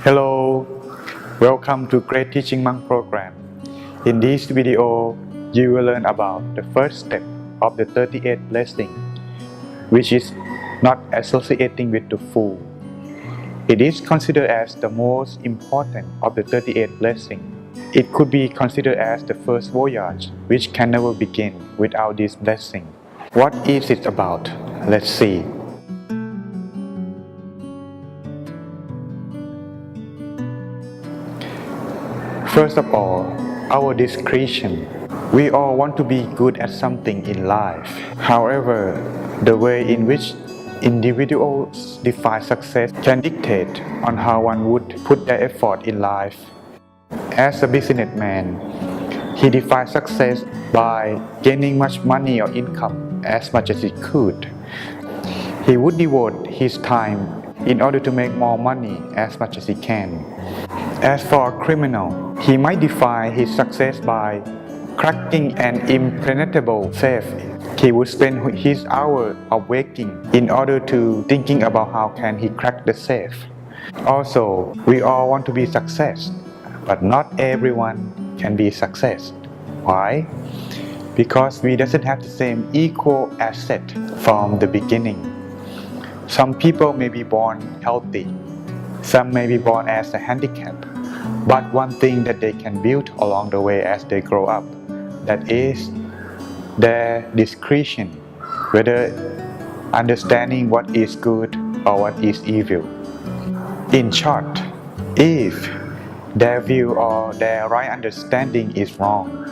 Hello, welcome to Great Teaching Monk program. In this video, you will learn about the first step of the 38 blessing, which is not associating with the fool. It is considered as the most important of the 38 blessings. It could be considered as the first voyage, which can never begin without this blessing. What is it about? Let's see. First of all, our discretion. We all want to be good at something in life. However, the way in which individuals define success can dictate on how one would put their effort in life. As a businessman, he defines success by gaining much money or income as much as he could. He would devote his time in order to make more money as much as he can. As for a criminal, he might define his success by cracking an impenetrable safe. He would spend his hour of waking in order to thinking about how can he crack the safe. Also, we all want to be success, but not everyone can be success. Why? Because we doesn't have the same equal asset from the beginning. Some people may be born healthy. Some may be born as a handicap. But one thing that they can build along the way as they grow up, that is their discretion, whether understanding what is good or what is evil. In short, if their view or their right understanding is wrong,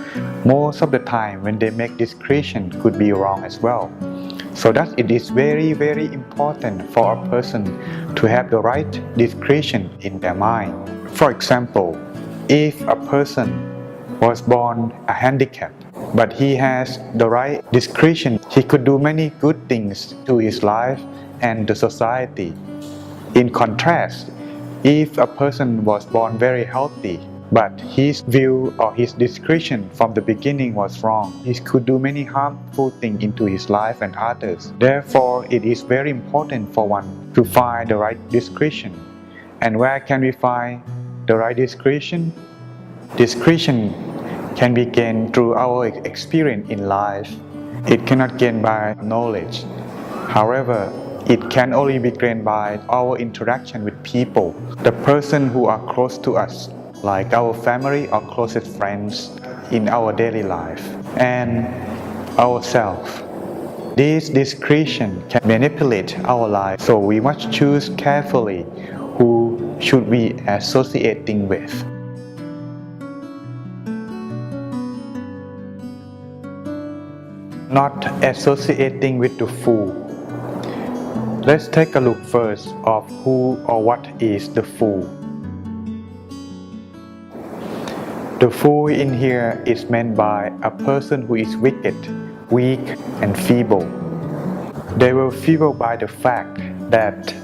most of the time when they make discretion could be wrong as well. So that it is very, very important for a person to have the right discretion in their mind. For example, if a person was born a handicap, but he has the right discretion, he could do many good things to his life and the society. In contrast, if a person was born very healthy, but his view or his discretion from the beginning was wrong, he could do many harmful things into his life and others. Therefore, it is very important for one to find the right discretion. And where can we find the right discretion? Discretion can be gained through our experience in life. It cannot gain by knowledge. However, it can only be gained by our interaction with people, the person who are close to us, like our family or closest friends in our daily life, and ourselves. This discretion can manipulate our life, so we must choose carefully who should we associating with. Not associating with the fool. Let's take a look first of who or what is the fool. The fool in here is meant by a person who is wicked, weak, and feeble. They were feeble by the fact that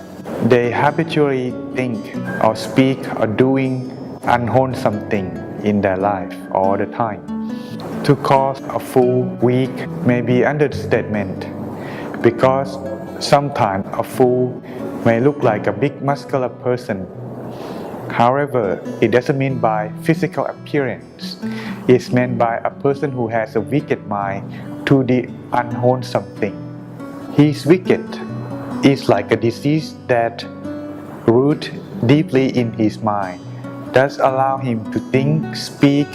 they habitually think or speak or doing unwholesome thing in their life all the time. To call a fool weak may be understatement, because sometimes a fool may look like a big muscular person. However, it doesn't mean by physical appearance. It's meant by a person who has a wicked mind to the unwholesome thing. He's wicked is like a disease that roots deeply in his mind, thus allow him to think, speak,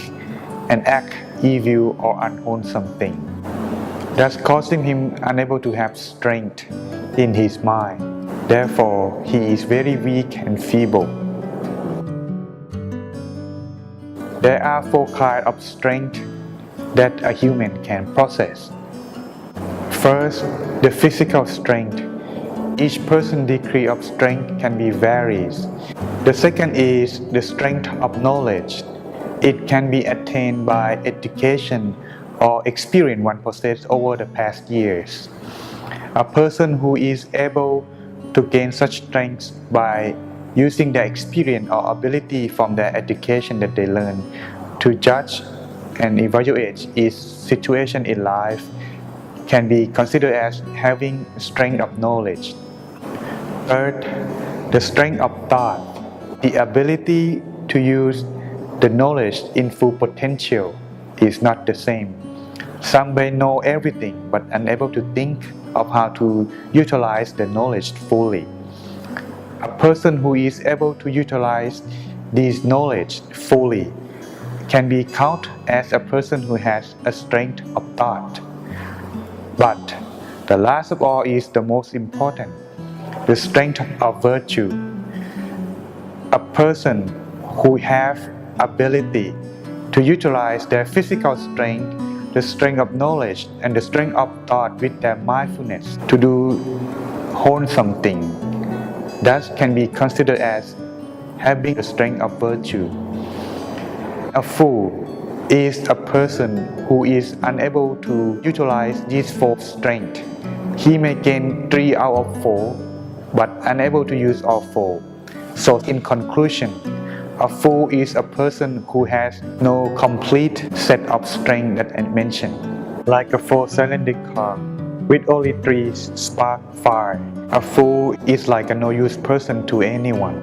and act evil or unwholesome thing, thus causing him unable to have strength in his mind. Therefore, he is very weak and feeble. There are 4 kinds of strength that a human can possess. First, the physical strength. Each person's degree of strength can be varies. The second is the strength of knowledge. It can be attained by education or experience one possessed over the past years. A person who is able to gain such strength by using their experience or ability from their education that they learn to judge and evaluate its situation in life can be considered as having strength of knowledge. Third, the strength of thought. the ability to use the knowledge in full potential is not the same. Some may know everything but unable to think of how to utilize the knowledge fully. A person who is able to utilize this knowledge fully can be counted as a person who has a strength of thought. But the last of all is the most important, the strength of virtue. A person who have ability to utilize their physical strength, the strength of knowledge, and the strength of thought with their mindfulness to do wholesome thing, that can be considered as having the strength of virtue. A fool is a person who is unable to utilize these four strengths. He may gain 3 out of 4, but unable to use all 4. So in conclusion, a fool is a person who has no complete set of strength that I mentioned. Like a 4-cylinder car with only 3 spark fire. A fool is like a no-use person to anyone.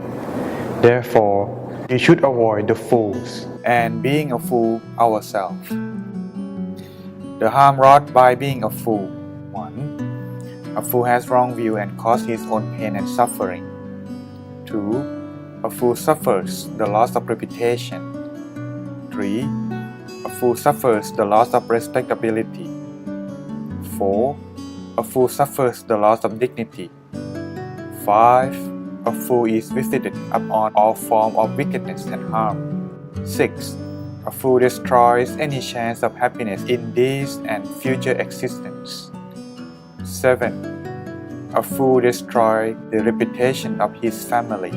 Therefore, we should avoid the fools and being a fool ourselves. The harm wrought by being a fool. 1. A fool has wrong view and causes his own pain and suffering. 2. A fool suffers the loss of reputation. 3. A fool suffers the loss of respectability. 4. A fool suffers the loss of dignity. 5. A fool is visited upon all forms of wickedness and harm. 6. A fool destroys any chance of happiness in this and future existence. 7. A fool destroys the reputation of his family.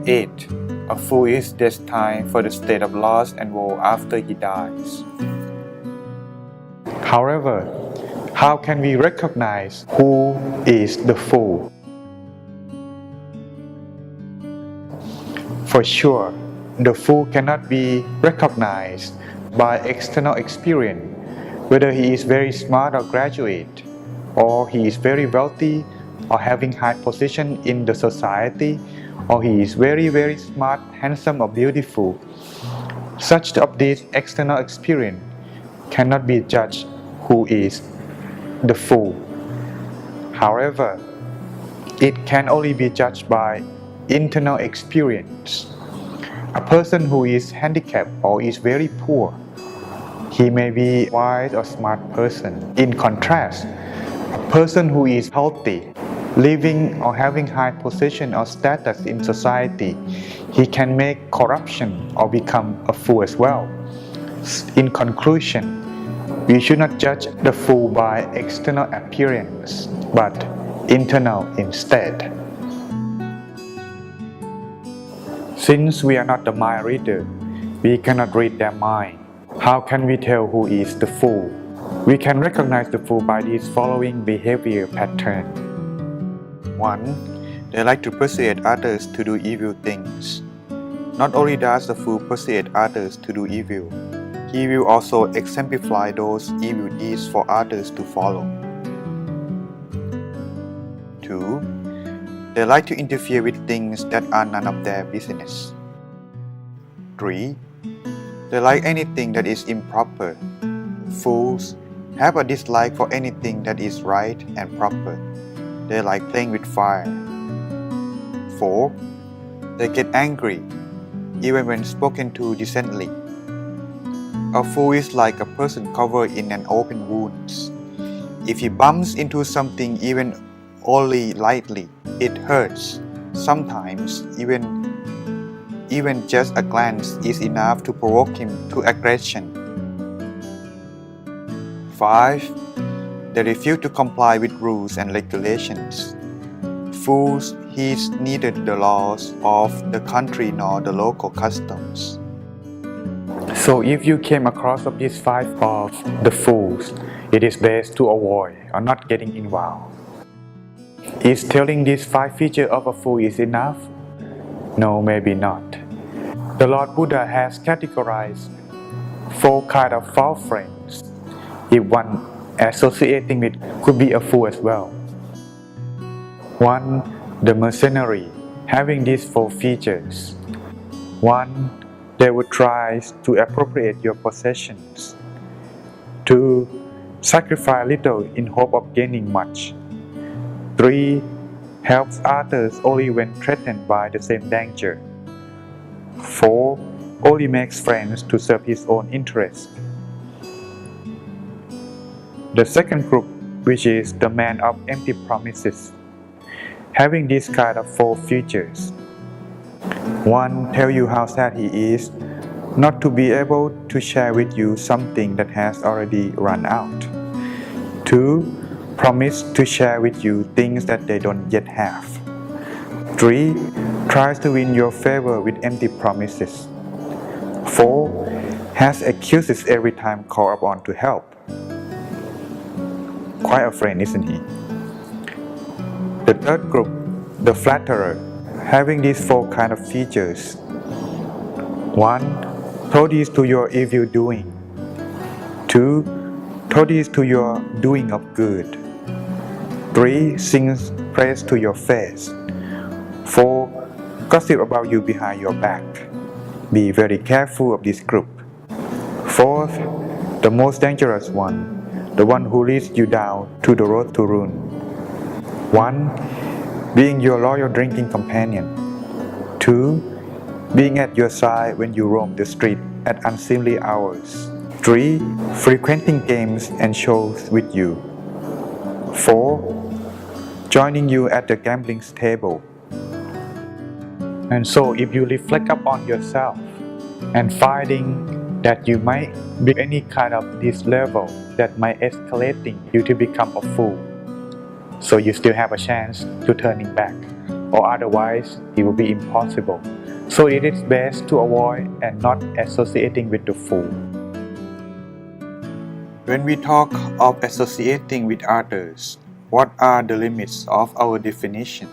8. A fool is destined for the state of loss and woe after he dies. However, how can we recognize who is the fool? For sure, the fool cannot be recognized by external experience, whether he is very smart or graduate, or he is very wealthy or having high position in the society, or he is very smart, handsome or beautiful. Such of this external experience cannot be judged who is the fool. However, it can only be judged by internal experience. A person who is handicapped or is very poor, he may be a wise or smart person. In contrast, a person who is healthy, living or having high position or status in society, he can make corruption or become a fool as well. In conclusion, we should not judge the fool by external appearance, but internal instead. Since we are not the mind reader, we cannot read their mind. How can we tell who is the fool? We can recognize the fool by these following behavior patterns. 1. They like to persuade others to do evil things. Not only does the fool persuade others to do evil, he will also exemplify those evil deeds for others to follow. 2. They like to interfere with things that are none of their business. 3. They like anything that is improper. Fools have a dislike for anything that is right and proper. They like playing with fire. 4. They get angry, even when spoken to decently. A fool is like a person covered in an open wound. If he bumps into something even only lightly, it hurts. Sometimes even just a glance is enough to provoke him to aggression. 5. They refuse to comply with rules and regulations. Fools heed neither the laws of the country nor the local customs. So if you came across of these 5 of the fools, it is best to avoid or not getting involved. Is telling these 5 features of a fool is enough? No, maybe not. The Lord Buddha has categorized 4 kinds of false friends. If one associating with could be a fool as well. 1. The mercenary. having these 4 features. 1. They would try to appropriate your possessions. 2. Sacrifice little in hope of gaining much. 3. Helps others only when threatened by the same danger. 4. Only makes friends to serve his own interests. The second group, which is the man of empty promises, having these kind of 4 features. 1. Tell you how sad he is not to be able to share with you something that has already run out. 2. Promise to share with you things that they don't yet have. 3. Tries to win your favor with empty promises. 4. Has excuses every time called upon to help. Quite a friend, isn't he? The third group, the flatterer, having these 4 kind of features. 1. Told this to your evil doing. 2. Told this to your doing of good. 3. Sings praise to your face. 4. Gossip about you behind your back. Be very careful of this group. 4th, the most dangerous one, the one who leads you down to the road to ruin. 1. Being your loyal drinking companion. 2. Being at your side when you roam the street at unseemly hours. 3. Frequenting games and shows with you. 4. Joining you at the gambling table. And so if you reflect upon yourself and finding that you might be any kind of this level that might escalating you to become a fool, so you still have a chance to turning back, or otherwise it will be impossible. So it is best to avoid and not associating with the fool. When we talk of associating with others, what are the limits of our definition?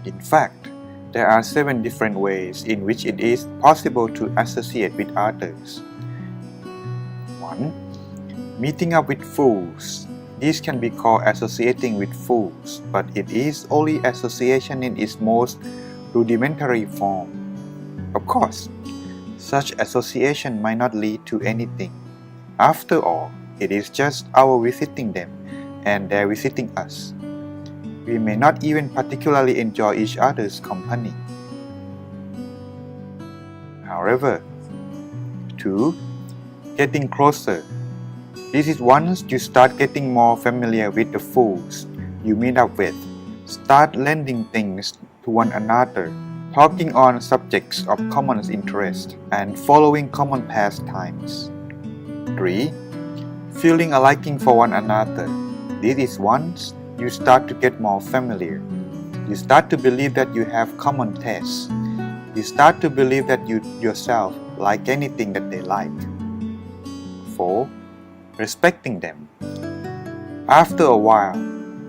In fact, there are 7 different ways in which it is possible to associate with others. 1. Meeting up with fools. This can be called associating with fools, but it is only association in its most rudimentary form. Of course, such association might not lead to anything. After all, it is just our visiting them, and they visiting us. We may not even particularly enjoy each other's company. However, 2. Getting closer. This is once you start getting more familiar with the fools you meet up with, start lending things to one another, talking on subjects of common interest, and following common pastimes. 3. Feeling a liking for one another. This is once you start to get more familiar. You start to believe that you have common tastes. You start to believe that you yourself like anything that they like. 4. Respecting them. After a while,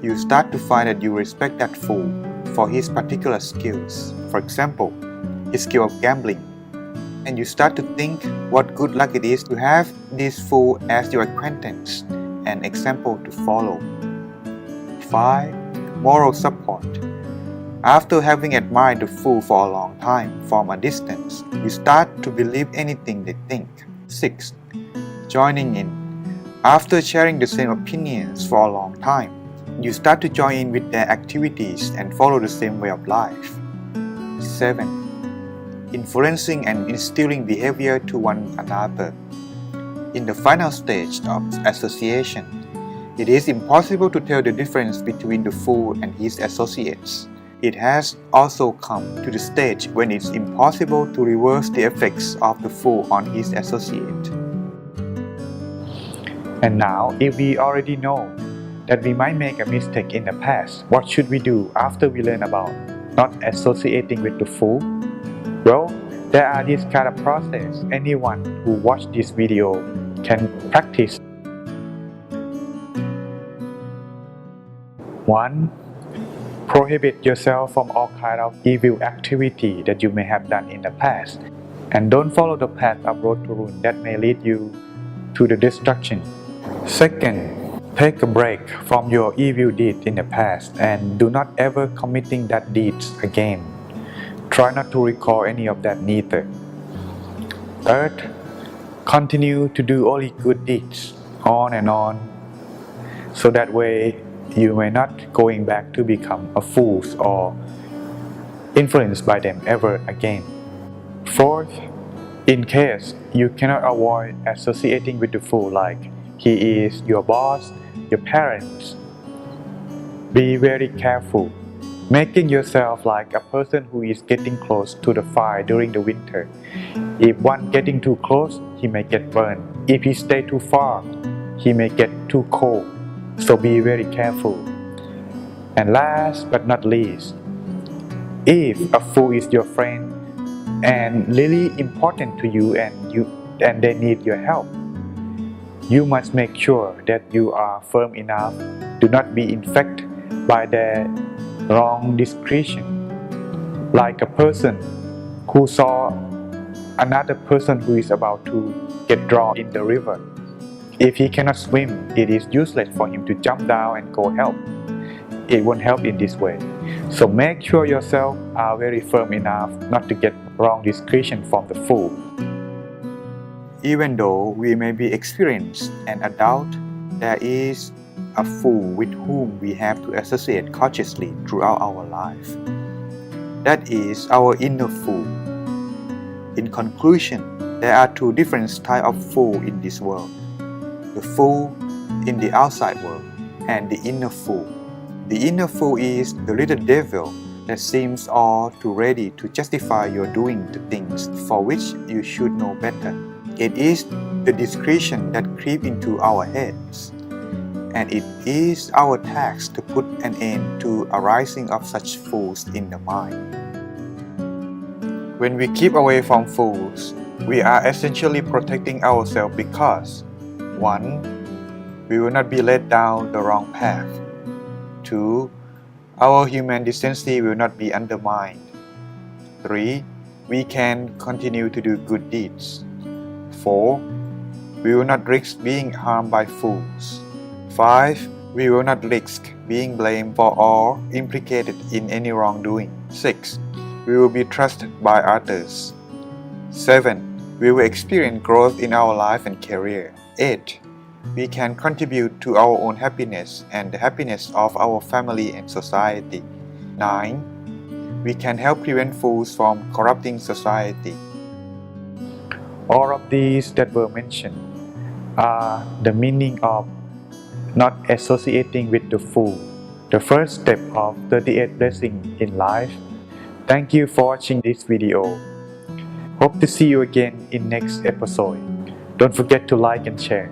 you start to find that you respect that fool for his particular skills. For example, his skill of gambling. And you start to think what good luck it is to have this fool as your acquaintance and example to follow. 5. Moral support. After having admired the fool for a long time from a distance, you start to believe anything they think. 6. Joining in. After sharing the same opinions for a long time, you start to join in with their activities and follow the same way of life. 7. Influencing and instilling behavior to one another. In the final stage of association, it is impossible to tell the difference between the fool and his associates. It has also come to the stage when it's impossible to reverse the effects of the fool on his associate. And now, if we already know that we might make a mistake in the past, what should we do after we learn about not associating with the fool? Well, there are this kind of process anyone who watched this video can practice. 1. Prohibit yourself from all kind of evil activity that you may have done in the past, and don't follow the path of road to ruin that may lead you to the destruction. 2. Take a break from your evil deed in the past and do not ever committing that deeds again. Try not to recall any of that neither. Third, continue to do only good deeds on and on, so that way you may not going back to become a fool or influenced by them ever again. Fourth, in case you cannot avoid associating with the fool like he is your boss, your parents, be very careful, making yourself like a person who is getting close to the fire during the winter. If one getting too close, he may get burned. If he stay too far, he may get too cold. So be very careful. And last but not least, if a fool is your friend and really important to you and they need your help, you must make sure that you are firm enough to not be infected by their wrong discretion. Like a person who saw another person who is about to get drawn in the river. If he cannot swim, it is useless for him to jump down and go help. It won't help in this way. So make sure yourself are very firm enough not to get wrong discretion from the fool. Even though we may be experienced and adult, there is a fool with whom we have to associate consciously throughout our life. That is our inner fool. In conclusion, there are two different types of fool in this world. The fool in the outside world and the inner fool. The inner fool is the little devil that seems all too ready to justify your doing the things for which you should know better. It is the discretion that creeps into our heads, and it is our task to put an end to arising of such fools in the mind. When we keep away from fools, we are essentially protecting ourselves because 1. We will not be led down the wrong path. 2. Our human decency will not be undermined. 3. We can continue to do good deeds. 4. We will not risk being harmed by fools. 5. We will not risk being blamed for or implicated in any wrongdoing. 6. We will be trusted by others. 7. We will experience growth in our life and career. 8. We can contribute to our own happiness and the happiness of our family and society. 9. We can help prevent fools from corrupting society. All of these that were mentioned are the meaning of not associating with the fool, the first step of 38 blessings in life. Thank you for watching this video. Hope to see you again in next episode. Don't forget to like and share.